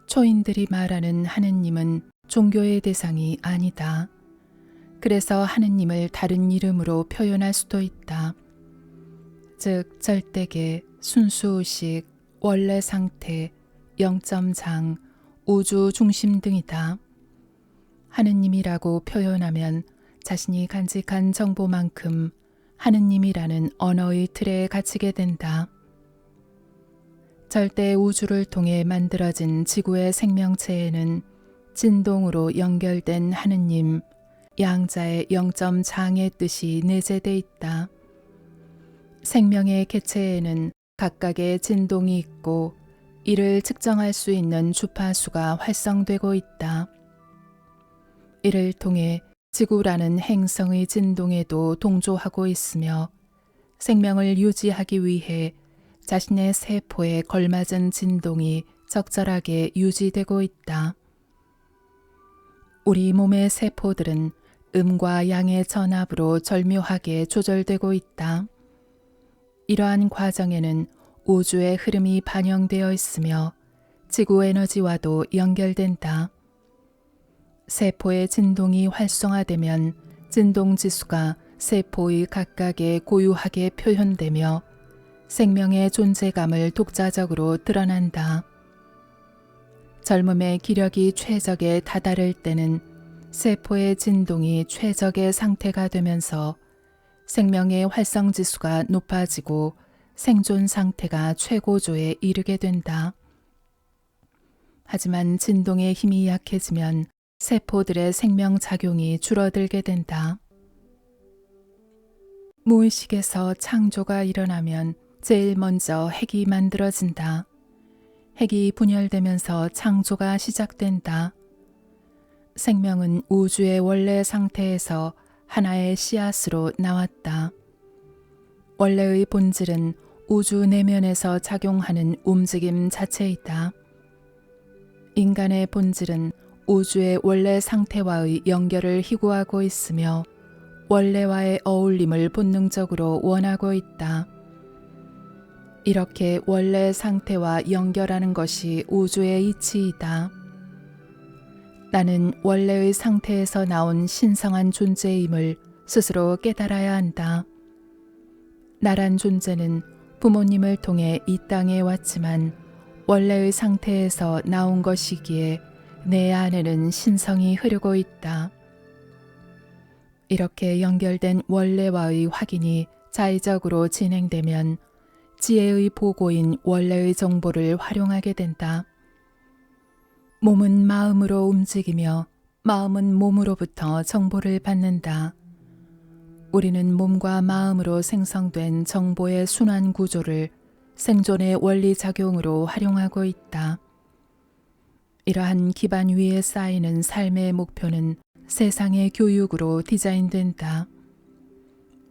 초인들이 말하는 하느님은 종교의 대상이 아니다. 그래서 하느님을 다른 이름으로 표현할 수도 있다. 즉 절대계, 순수의식, 원래 상태, 영점장, 우주 중심 등이다. 하느님이라고 표현하면 자신이 간직한 정보만큼 하느님이라는 언어의 틀에 갇히게 된다. 절대 우주를 통해 만들어진 지구의 생명체에는 진동으로 연결된 하느님, 양자의 영점장의 뜻이 내재돼 있다. 생명의 개체에는 각각의 진동이 있고 이를 측정할 수 있는 주파수가 활성되고 있다. 이를 통해 지구라는 행성의 진동에도 동조하고 있으며 생명을 유지하기 위해 자신의 세포에 걸맞은 진동이 적절하게 유지되고 있다. 우리 몸의 세포들은 음과 양의 전압으로 절묘하게 조절되고 있다. 이러한 과정에는 우주의 흐름이 반영되어 있으며 지구 에너지와도 연결된다. 세포의 진동이 활성화되면 진동 지수가 세포의 각각에 고유하게 표현되며 생명의 존재감을 독자적으로 드러난다. 젊음의 기력이 최적에 다다를 때는 세포의 진동이 최적의 상태가 되면서 생명의 활성지수가 높아지고 생존 상태가 최고조에 이르게 된다. 하지만 진동의 힘이 약해지면 세포들의 생명작용이 줄어들게 된다. 무의식에서 창조가 일어나면 제일 먼저 핵이 만들어진다. 핵이 분열되면서 창조가 시작된다. 생명은 우주의 원래 상태에서 하나의 씨앗으로 나왔다. 원래의 본질은 우주 내면에서 작용하는 움직임 자체이다. 인간의 본질은 우주의 원래 상태와의 연결을 희구하고 있으며 원래와의 어울림을 본능적으로 원하고 있다. 이렇게 원래 상태와 연결하는 것이 우주의 이치이다. 나는 원래의 상태에서 나온 신성한 존재임을 스스로 깨달아야 한다. 나란 존재는 부모님을 통해 이 땅에 왔지만 원래의 상태에서 나온 것이기에 내 안에는 신성이 흐르고 있다. 이렇게 연결된 원래와의 확인이 자의적으로 진행되면 지혜의 보고인 원래의 정보를 활용하게 된다. 몸은 마음으로 움직이며 마음은 몸으로부터 정보를 받는다. 우리는 몸과 마음으로 생성된 정보의 순환 구조를 생존의 원리작용으로 활용하고 있다. 이러한 기반 위에 쌓이는 삶의 목표는 세상의 교육으로 디자인된다.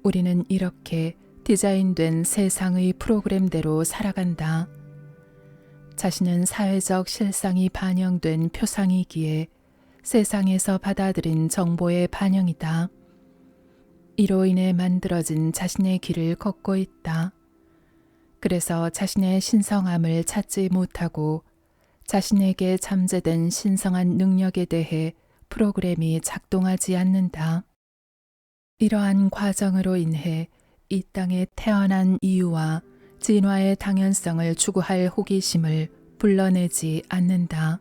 우리는 이렇게 디자인된 세상의 프로그램대로 살아간다. 자신은 사회적 실상이 반영된 표상이기에 세상에서 받아들인 정보의 반영이다. 이로 인해 만들어진 자신의 길을 걷고 있다. 그래서 자신의 신성함을 찾지 못하고 자신에게 잠재된 신성한 능력에 대해 프로그램이 작동하지 않는다. 이러한 과정으로 인해 이 땅에 태어난 이유와 진화의 당연성을 추구할 호기심을 불러내지 않는다.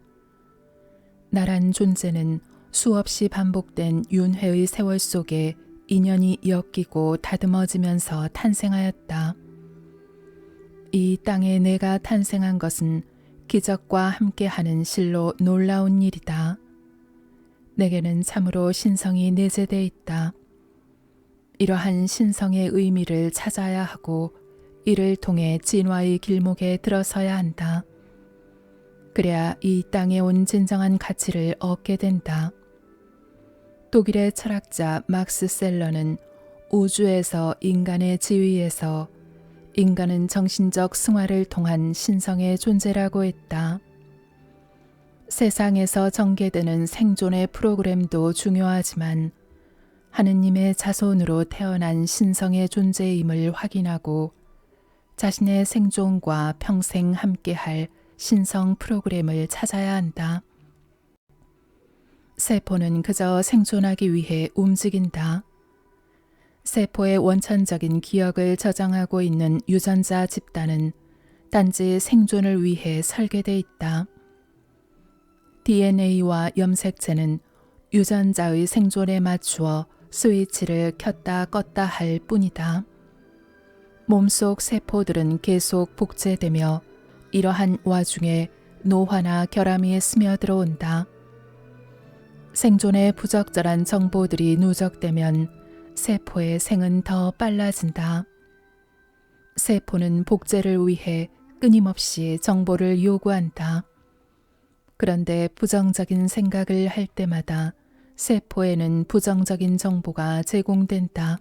나란 존재는 수없이 반복된 윤회의 세월 속에 인연이 엮이고 다듬어지면서 탄생하였다. 이 땅에 내가 탄생한 것은 기적과 함께하는 실로 놀라운 일이다. 내게는 참으로 신성이 내재되어 있다. 이러한 신성의 의미를 찾아야 하고 이를 통해 진화의 길목에 들어서야 한다. 그래야 이 땅에 온 진정한 가치를 얻게 된다. 독일의 철학자 막스 셀러는 우주에서 인간의 지위에서 인간은 정신적 승화를 통한 신성의 존재라고 했다. 세상에서 전개되는 생존의 프로그램도 중요하지만 하느님의 자손으로 태어난 신성의 존재임을 확인하고 자신의 생존과 평생 함께할 신성 프로그램을 찾아야 한다. 세포는 그저 생존하기 위해 움직인다. 세포의 원천적인 기억을 저장하고 있는 유전자 집단은 단지 생존을 위해 설계돼 있다. DNA와 염색체는 유전자의 생존에 맞추어 스위치를 켰다 껐다 할 뿐이다. 몸속 세포들은 계속 복제되며 이러한 와중에 노화나 결함이 스며들어온다. 생존에 부적절한 정보들이 누적되면 세포의 생은 더 빨라진다. 세포는 복제를 위해 끊임없이 정보를 요구한다. 그런데 부정적인 생각을 할 때마다 세포에는 부정적인 정보가 제공된다.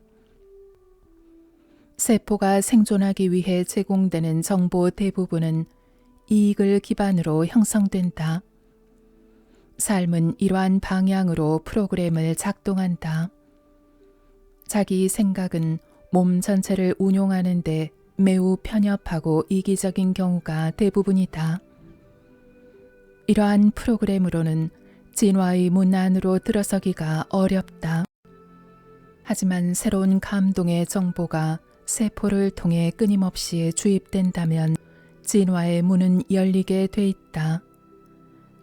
세포가 생존하기 위해 제공되는 정보 대부분은 이익을 기반으로 형성된다. 삶은 이러한 방향으로 프로그램을 작동한다. 자기 생각은 몸 전체를 운용하는 데 매우 편협하고 이기적인 경우가 대부분이다. 이러한 프로그램으로는 진화의 문 안으로 들어서기가 어렵다. 하지만 새로운 감동의 정보가 세포를 통해 끊임없이 주입된다면 진화의 문은 열리게 돼 있다.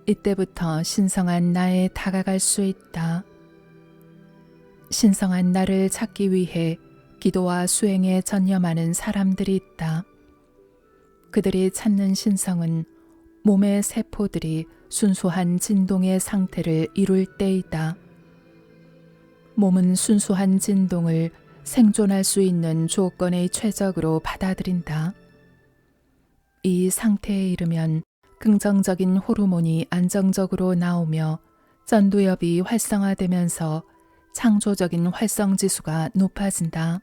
이때부터 신성한 나에 다가갈 수 있다. 신성한 나를 찾기 위해 기도와 수행에 전념하는 사람들이 있다. 그들이 찾는 신성은 몸의 세포들이 순수한 진동의 상태를 이룰 때이다. 몸은 순수한 진동을 생존할 수 있는 조건의 최적으로 받아들인다. 이 상태에 이르면 긍정적인 호르몬이 안정적으로 나오며 전두엽이 활성화되면서 창조적인 활성지수가 높아진다.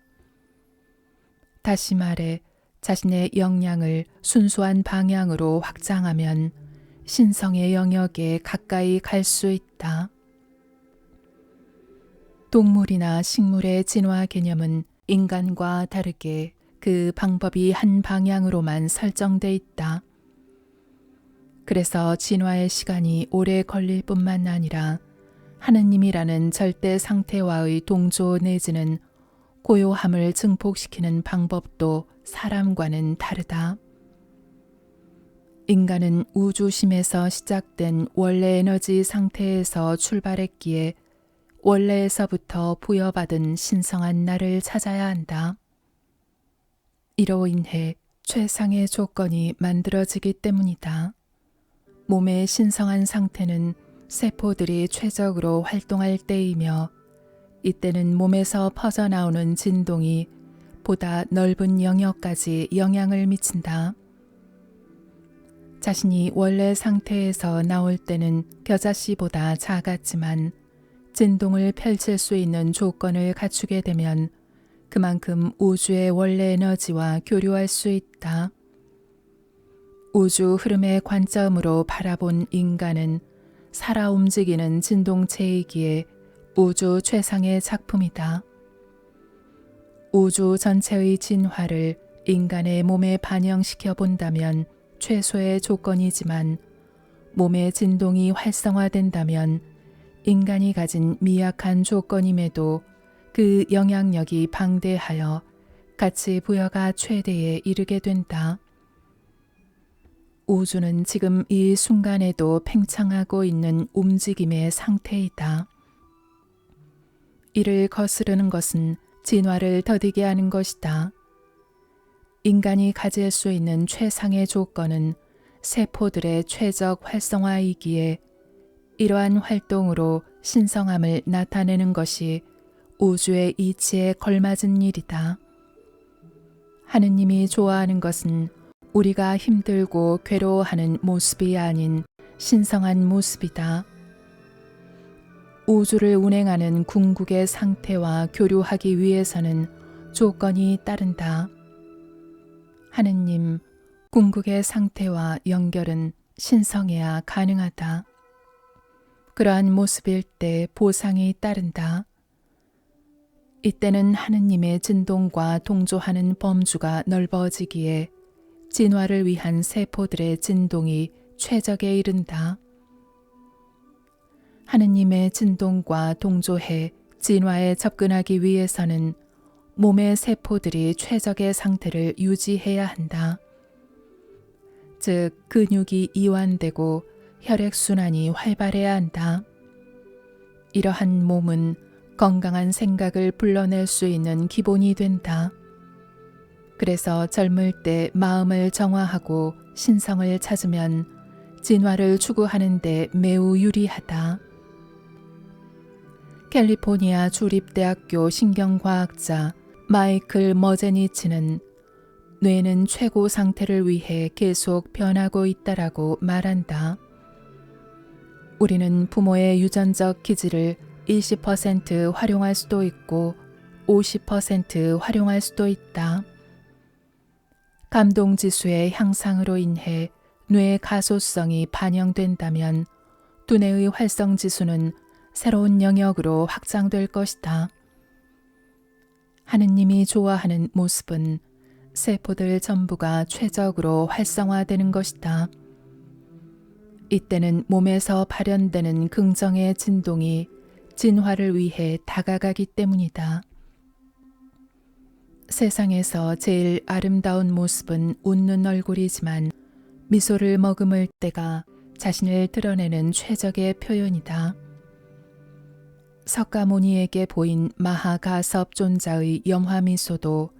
다시 말해 자신의 역량을 순수한 방향으로 확장하면 신성의 영역에 가까이 갈 수 있다. 동물이나 식물의 진화 개념은 인간과 다르게 그 방법이 한 방향으로만 설정돼 있다. 그래서 진화의 시간이 오래 걸릴 뿐만 아니라 하느님이라는 절대 상태와의 동조 내지는 고요함을 증폭시키는 방법도 사람과는 다르다. 인간은 우주심에서 시작된 원래 에너지 상태에서 출발했기에 원래에서부터 부여받은 신성한 나를 찾아야 한다. 이로 인해 최상의 조건이 만들어지기 때문이다. 몸의 신성한 상태는 세포들이 최적으로 활동할 때이며 이때는 몸에서 퍼져나오는 진동이 보다 넓은 영역까지 영향을 미친다. 자신이 원래 상태에서 나올 때는 겨자씨보다 작았지만 진동을 펼칠 수 있는 조건을 갖추게 되면 그만큼 우주의 원래 에너지와 교류할 수 있다. 우주 흐름의 관점으로 바라본 인간은 살아 움직이는 진동체이기에 우주 최상의 작품이다. 우주 전체의 진화를 인간의 몸에 반영시켜 본다면 최소의 조건이지만 몸의 진동이 활성화된다면 인간이 가진 미약한 조건임에도 그 영향력이 방대하여 가치 부여가 최대에 이르게 된다. 우주는 지금 이 순간에도 팽창하고 있는 움직임의 상태이다. 이를 거스르는 것은 진화를 더디게 하는 것이다. 인간이 가질 수 있는 최상의 조건은 세포들의 최적 활성화이기에 이러한 활동으로 신성함을 나타내는 것이 우주의 이치에 걸맞은 일이다. 하느님이 좋아하는 것은 우리가 힘들고 괴로워하는 모습이 아닌 신성한 모습이다. 우주를 운행하는 궁극의 상태와 교류하기 위해서는 조건이 따른다. 하느님, 궁극의 상태와 연결은 신성해야 가능하다. 그러한 모습일 때 보상이 따른다. 이때는 하느님의 진동과 동조하는 범주가 넓어지기에 진화를 위한 세포들의 진동이 최적에 이른다. 하느님의 진동과 동조해 진화에 접근하기 위해서는 몸의 세포들이 최적의 상태를 유지해야 한다. 즉, 근육이 이완되고 혈액순환이 활발해야 한다. 이러한 몸은 건강한 생각을 불러낼 수 있는 기본이 된다. 그래서 젊을 때 마음을 정화하고 신성을 찾으면 진화를 추구하는 데 매우 유리하다. 캘리포니아 주립대학교 신경과학자 마이클 머제니치는 뇌는 최고 상태를 위해 계속 변하고 있다라고 말한다. 우리는 부모의 유전적 기질을 20% 활용할 수도 있고 50% 활용할 수도 있다. 감동지수의 향상으로 인해 뇌의 가소성이 반영된다면 두뇌의 활성지수는 새로운 영역으로 확장될 것이다. 하느님이 좋아하는 모습은 세포들 전부가 최적으로 활성화되는 것이다. 이때는 몸에서 발현되는 긍정의 진동이 진화를 위해 다가가기 때문이다. 세상에서 제일 아름다운 모습은 웃는 얼굴이지만 미소를 머금을 때가 자신을 드러내는 최적의 표현이다. 석가모니에게 보인 마하가섭 존자의 영화 미소도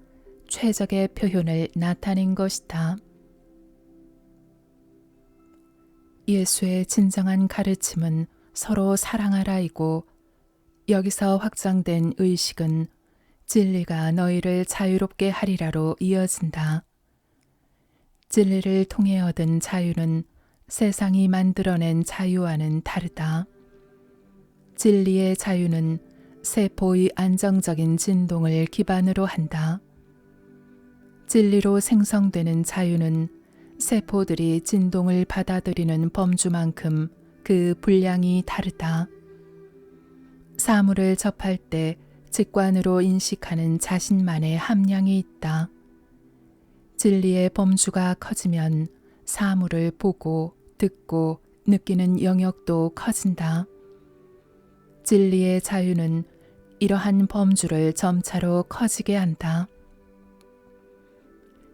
최적의 표현을 나타낸 것이다. 예수의 진정한 가르침은 서로 사랑하라이고 여기서 확장된 의식은 진리가 너희를 자유롭게 하리라로 이어진다. 진리를 통해 얻은 자유는 세상이 만들어낸 자유와는 다르다. 진리의 자유는 세포의 안정적인 진동을 기반으로 한다. 진리로 생성되는 자유는 세포들이 진동을 받아들이는 범주만큼 그 분량이 다르다. 사물을 접할 때 직관으로 인식하는 자신만의 함량이 있다. 진리의 범주가 커지면 사물을 보고 듣고 느끼는 영역도 커진다. 진리의 자유는 이러한 범주를 점차로 커지게 한다.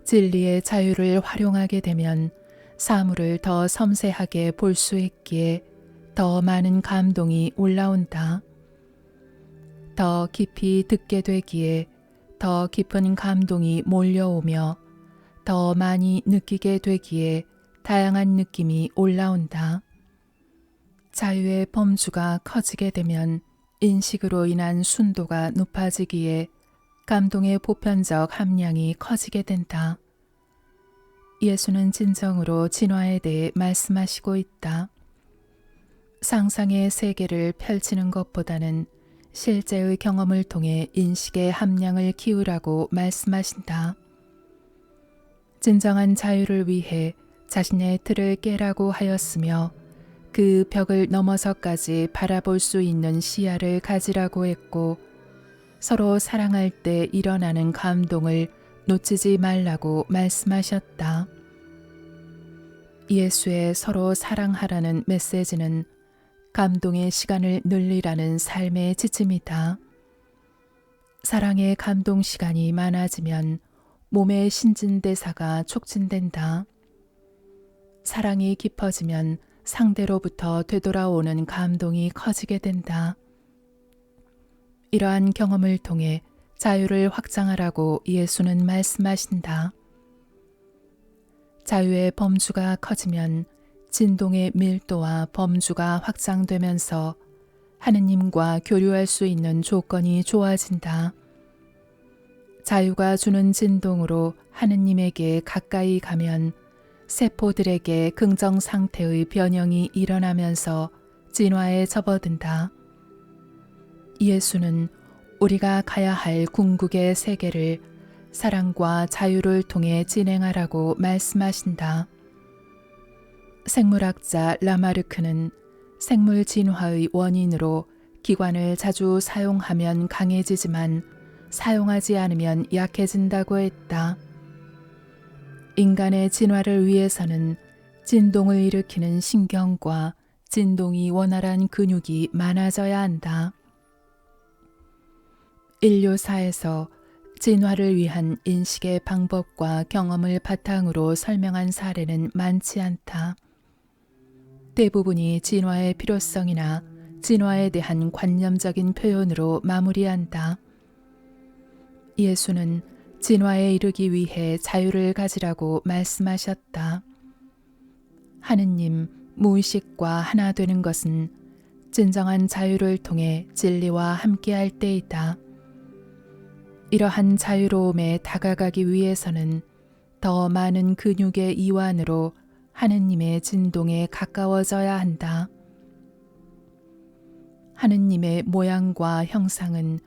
진리의 자유를 활용하게 되면 사물을 더 섬세하게 볼 수 있기에 더 많은 감동이 올라온다. 더 깊이 듣게 되기에 더 깊은 감동이 몰려오며 더 많이 느끼게 되기에 다양한 느낌이 올라온다. 자유의 범주가 커지게 되면 인식으로 인한 순도가 높아지기에 감동의 보편적 함량이 커지게 된다. 예수는 진정으로 진화에 대해 말씀하시고 있다. 상상의 세계를 펼치는 것보다는 실제의 경험을 통해 인식의 함량을 키우라고 말씀하신다. 진정한 자유를 위해 자신의 틀을 깨라고 하였으며 그 벽을 넘어서까지 바라볼 수 있는 시야를 가지라고 했고 서로 사랑할 때 일어나는 감동을 놓치지 말라고 말씀하셨다. 예수의 서로 사랑하라는 메시지는 감동의 시간을 늘리라는 삶의 지침이다. 사랑의 감동 시간이 많아지면 몸의 신진대사가 촉진된다. 사랑이 깊어지면 상대로부터 되돌아오는 감동이 커지게 된다. 이러한 경험을 통해 자유를 확장하라고 예수는 말씀하신다. 자유의 범주가 커지면 진동의 밀도와 범주가 확장되면서 하느님과 교류할 수 있는 조건이 좋아진다. 자유가 주는 진동으로 하느님에게 가까이 가면 세포들에게 긍정 상태의 변형이 일어나면서 진화에 접어든다. 예수는 우리가 가야 할 궁극의 세계를 사랑과 자유를 통해 진행하라고 말씀하신다. 생물학자 라마르크는 생물 진화의 원인으로 기관을 자주 사용하면 강해지지만 사용하지 않으면 약해진다고 했다. 인간의 진화를 위해서는 진동을 일으키는 신경과 진동이 원활한 근육이 많아져야 한다. 인류사에서 진화를 위한 인식의 방법과 경험을 바탕으로 설명한 사례는 많지 않다. 대부분이 진화의 필요성이나 진화에 대한 관념적인 표현으로 마무리한다. 예수는 진화에 이르기 위해 자유를 가지라고 말씀하셨다. 하느님, 무의식과 하나 되는 것은 진정한 자유를 통해 진리와 함께할 때이다. 이러한 자유로움에 다가가기 위해서는 더 많은 근육의 이완으로 하느님의 진동에 가까워져야 한다. 하느님의 모양과 형상은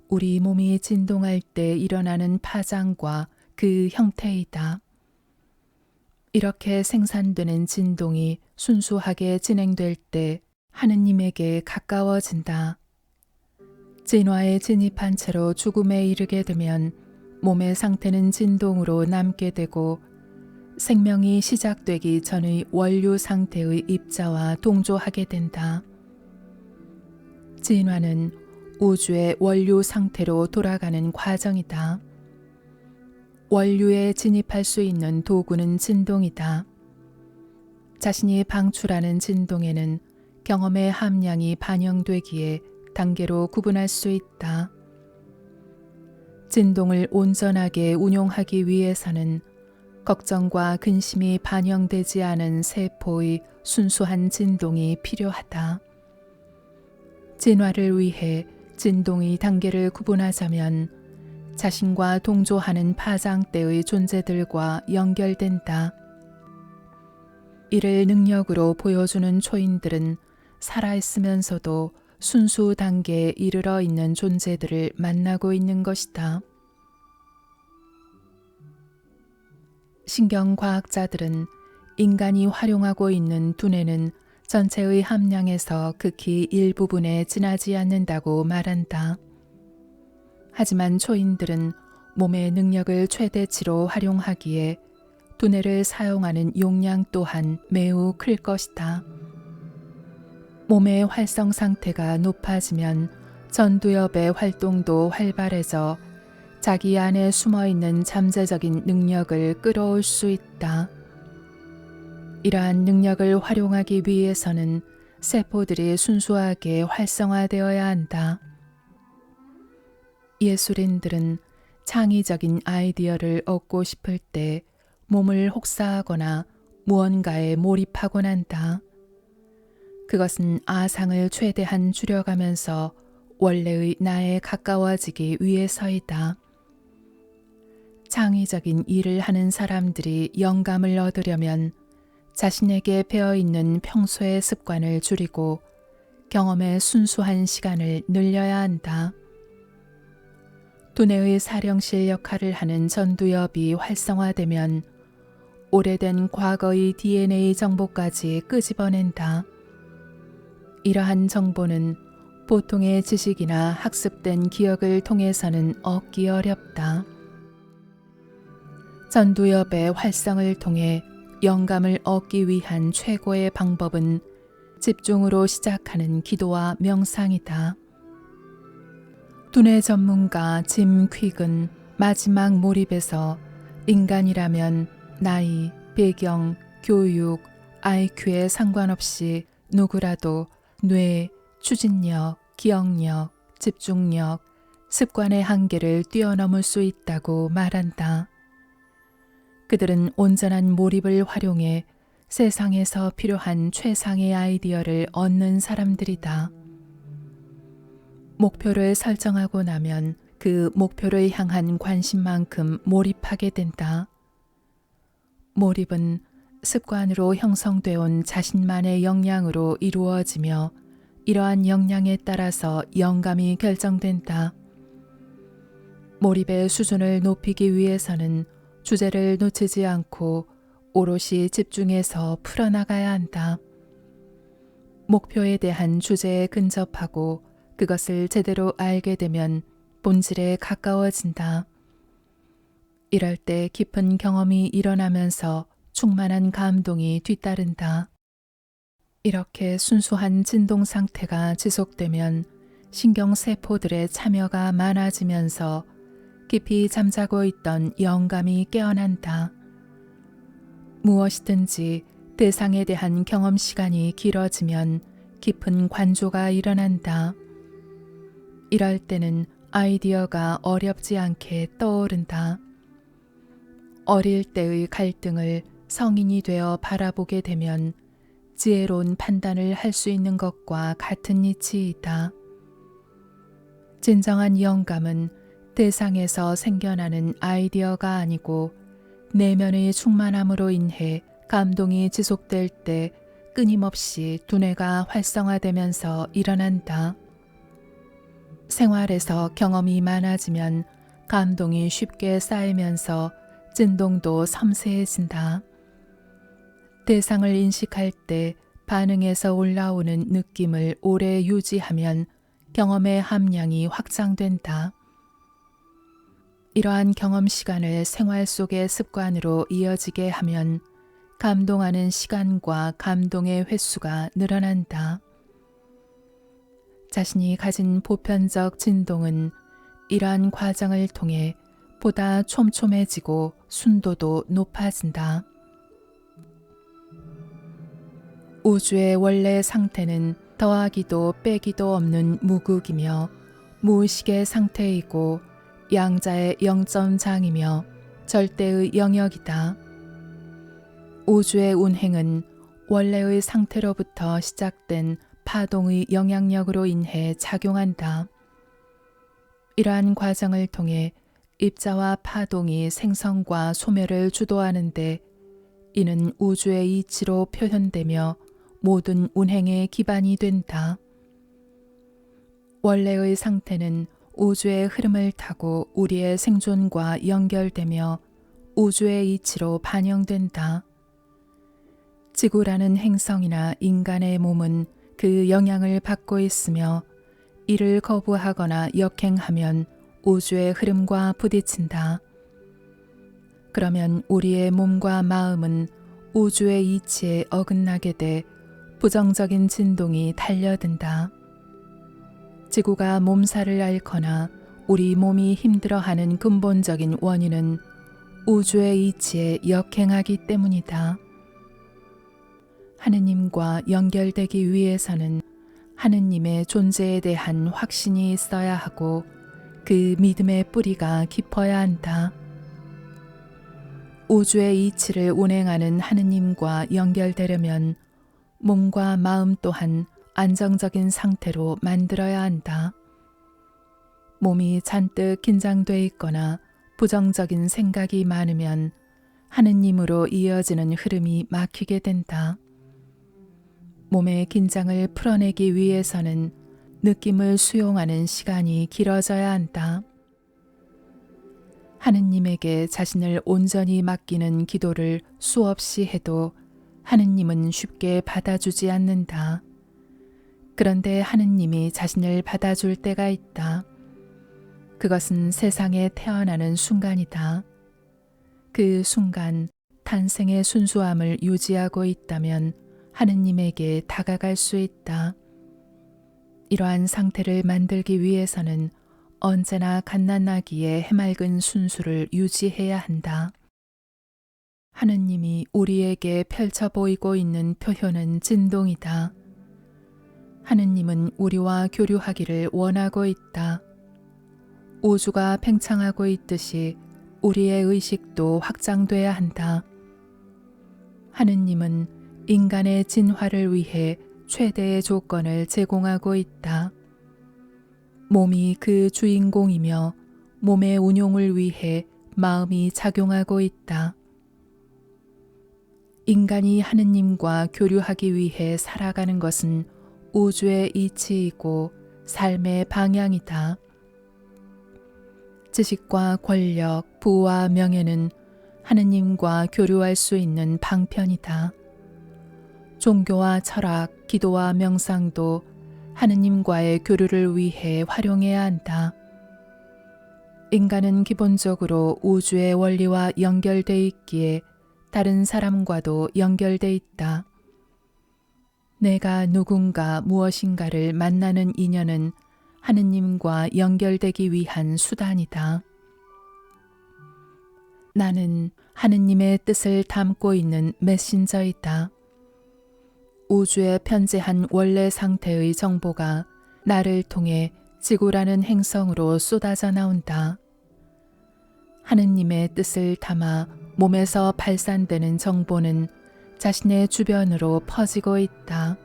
우리 몸이 진동할 때 일어나는 파장과 그 형태이다. 이렇게 생산되는 진동이 순수하게 진행될 때 하느님에게 가까워진다. 진화에 진입한 채로 죽음에 이르게 되면 몸의 상태는 진동으로 남게 되고 생명이 시작되기 전의 원류 상태의 입자와 동조하게 된다. 진화는 우주의 원류 상태로 돌아가는 과정이다. 원류에 진입할 수 있는 도구는 진동이다. 자신이 방출하는 진동에는 경험의 함량이 반영되기에 단계로 구분할 수 있다. 진동을 온전하게 운용하기 위해서는 걱정과 근심이 반영되지 않은 세포의 순수한 진동이 필요하다. 진화를 위해 진동의 단계를 구분하자면 자신과 동조하는 파장대의 존재들과 연결된다. 이를 능력으로 보여주는 초인들은 살아있으면서도 순수 단계에 이르러 있는 존재들을 만나고 있는 것이다. 신경과학자들은 인간이 활용하고 있는 두뇌는 전체의 함량에서 극히 일부분에 지나지 않는다고 말한다. 하지만 초인들은 몸의 능력을 최대치로 활용하기에 두뇌를 사용하는 용량 또한 매우 클 것이다. 몸의 활성 상태가 높아지면 전두엽의 활동도 활발해져 자기 안에 숨어있는 잠재적인 능력을 끌어올 수 있다. 이러한 능력을 활용하기 위해서는 세포들이 순수하게 활성화되어야 한다. 예술인들은 창의적인 아이디어를 얻고 싶을 때 몸을 혹사하거나 무언가에 몰입하곤 한다. 그것은 아상을 최대한 줄여가면서 원래의 나에 가까워지기 위해서이다. 창의적인 일을 하는 사람들이 영감을 얻으려면 자신에게 배어있는 평소의 습관을 줄이고 경험의 순수한 시간을 늘려야 한다. 두뇌의 사령실 역할을 하는 전두엽이 활성화되면 오래된 과거의 DNA 정보까지 끄집어낸다. 이러한 정보는 보통의 지식이나 학습된 기억을 통해서는 얻기 어렵다. 전두엽의 활성을 통해 영감을 얻기 위한 최고의 방법은 집중으로 시작하는 기도와 명상이다. 두뇌 전문가 짐 퀵은 마지막 몰입에서 인간이라면 나이, 배경, 교육, IQ에 상관없이 누구라도 뇌, 추진력, 기억력, 집중력, 습관의 한계를 뛰어넘을 수 있다고 말한다. 그들은 온전한 몰입을 활용해 세상에서 필요한 최상의 아이디어를 얻는 사람들이다. 목표를 설정하고 나면 그 목표를 향한 관심만큼 몰입하게 된다. 몰입은 습관으로 형성되어 온 자신만의 역량으로 이루어지며 이러한 역량에 따라서 영감이 결정된다. 몰입의 수준을 높이기 위해서는 주제를 놓치지 않고 오롯이 집중해서 풀어나가야 한다. 목표에 대한 주제에 근접하고 그것을 제대로 알게 되면 본질에 가까워진다. 이럴 때 깊은 경험이 일어나면서 충만한 감동이 뒤따른다. 이렇게 순수한 진동 상태가 지속되면 신경세포들의 참여가 많아지면서 깊이 잠자고 있던 영감이 깨어난다. 무엇이든지 대상에 대한 경험 시간이 길어지면 깊은 관조가 일어난다. 이럴 때는 아이디어가 어렵지 않게 떠오른다. 어릴 때의 갈등을 성인이 되어 바라보게 되면 지혜로운 판단을 할 수 있는 것과 같은 이치이다. 진정한 영감은 대상에서 생겨나는 아이디어가 아니고 내면의 충만함으로 인해 감동이 지속될 때 끊임없이 두뇌가 활성화되면서 일어난다. 생활에서 경험이 많아지면 감동이 쉽게 쌓이면서 진동도 섬세해진다. 대상을 인식할 때 반응에서 올라오는 느낌을 오래 유지하면 경험의 함량이 확장된다. 이러한 경험 시간을 생활 속의 습관으로 이어지게 하면 감동하는 시간과 감동의 횟수가 늘어난다. 자신이 가진 보편적 진동은 이러한 과정을 통해 보다 촘촘해지고 순도도 높아진다. 우주의 원래 상태는 더하기도 빼기도 없는 무극이며 무의식의 상태이고 양자의 0점장이며 절대의 영역이다. 우주의 운행은 원래의 상태로부터 시작된 파동의 영향력으로 인해 작용한다. 이러한 과정을 통해 입자와 파동이 생성과 소멸을 주도하는데 이는 우주의 이치로 표현되며 모든 운행의 기반이 된다. 원래의 상태는 우주의 흐름을 타고 우리의 생존과 연결되며 우주의 이치로 반영된다. 지구라는 행성이나 인간의 몸은 그 영향을 받고 있으며 이를 거부하거나 역행하면 우주의 흐름과 부딪힌다. 그러면 우리의 몸과 마음은 우주의 이치에 어긋나게 돼 부정적인 진동이 달려든다. 지구가 몸살을 앓거나 우리 몸이 힘들어하는 근본적인 원인은 우주의 이치에 역행하기 때문이다. 하느님과 연결되기 위해서는 하느님의 존재에 대한 확신이 있어야 하고 그 믿음의 뿌리가 깊어야 한다. 우주의 이치를 운행하는 하느님과 연결되려면 몸과 마음 또한 안정적인 상태로 만들어야 한다. 몸이 잔뜩 긴장돼 있거나 부정적인 생각이 많으면 하느님으로 이어지는 흐름이 막히게 된다. 몸의 긴장을 풀어내기 위해서는 느낌을 수용하는 시간이 길어져야 한다. 하느님에게 자신을 온전히 맡기는 기도를 수없이 해도 하느님은 쉽게 받아주지 않는다. 그런데 하느님이 자신을 받아줄 때가 있다. 그것은 세상에 태어나는 순간이다. 그 순간 탄생의 순수함을 유지하고 있다면 하느님에게 다가갈 수 있다. 이러한 상태를 만들기 위해서는 언제나 갓난아기의 해맑은 순수를 유지해야 한다. 하느님이 우리에게 펼쳐 보이고 있는 표현은 진동이다. 하느님은 우리와 교류하기를 원하고 있다. 우주가 팽창하고 있듯이 우리의 의식도 확장돼야 한다. 하느님은 인간의 진화를 위해 최대의 조건을 제공하고 있다. 몸이 그 주인공이며 몸의 운용을 위해 마음이 작용하고 있다. 인간이 하느님과 교류하기 위해 살아가는 것은 우주의 이치이고 삶의 방향이다. 지식과 권력, 부와 명예는 하느님과 교류할 수 있는 방편이다. 종교와 철학, 기도와 명상도 하느님과의 교류를 위해 활용해야 한다. 인간은 기본적으로 우주의 원리와 연결돼 있기에 다른 사람과도 연결돼 있다. 내가 누군가 무엇인가를 만나는 인연은 하느님과 연결되기 위한 수단이다. 나는 하느님의 뜻을 담고 있는 메신저이다. 우주에 편재한 원래 상태의 정보가 나를 통해 지구라는 행성으로 쏟아져 나온다. 하느님의 뜻을 담아 몸에서 발산되는 정보는 자신의 주변으로 퍼지고 있다.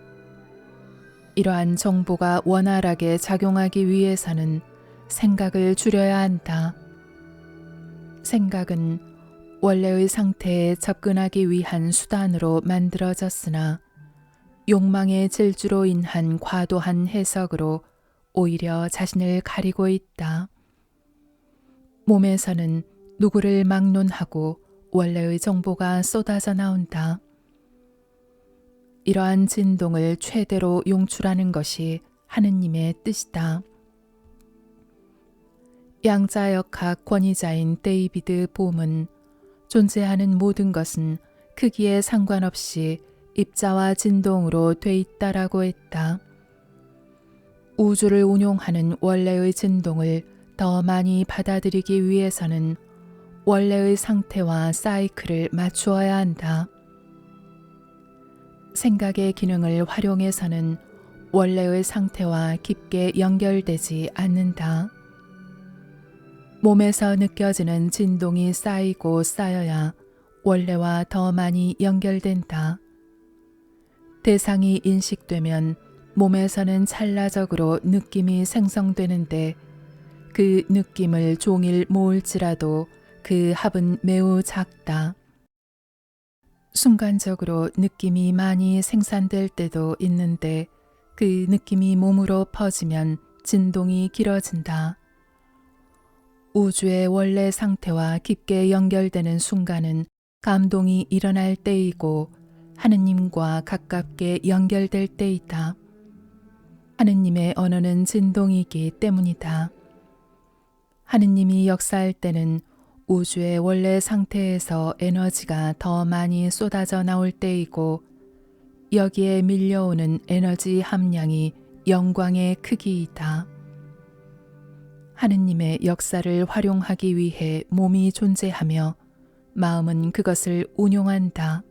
이러한 정보가 원활하게 작용하기 위해서는 생각을 줄여야 한다. 생각은 원래의 상태에 접근하기 위한 수단으로 만들어졌으나 욕망의 질주로 인한 과도한 해석으로 오히려 자신을 가리고 있다. 몸에서는 누구를 막론하고 원래의 정보가 쏟아져 나온다. 이러한 진동을 최대로 용출하는 것이 하느님의 뜻이다. 양자역학 권위자인 데이비드 봄은 존재하는 모든 것은 크기에 상관없이 입자와 진동으로 돼 있다라고 했다. 우주를 운용하는 원래의 진동을 더 많이 받아들이기 위해서는 원래의 상태와 사이클을 맞추어야 한다. 생각의 기능을 활용해서는 원래의 상태와 깊게 연결되지 않는다. 몸에서 느껴지는 진동이 쌓이고 쌓여야 원래와 더 많이 연결된다. 대상이 인식되면 몸에서는 찰나적으로 느낌이 생성되는데 그 느낌을 종일 모을지라도 그 합은 매우 작다. 순간적으로 느낌이 많이 생산될 때도 있는데 그 느낌이 몸으로 퍼지면 진동이 길어진다. 우주의 원래 상태와 깊게 연결되는 순간은 감동이 일어날 때이고 하느님과 가깝게 연결될 때이다. 하느님의 언어는 진동이기 때문이다. 하느님이 역사할 때는 우주의 원래 상태에서 에너지가 더 많이 쏟아져 나올 때이고 여기에 밀려오는 에너지 함량이 영광의 크기이다. 하느님의 역사를 활용하기 위해 몸이 존재하며 마음은 그것을 운용한다.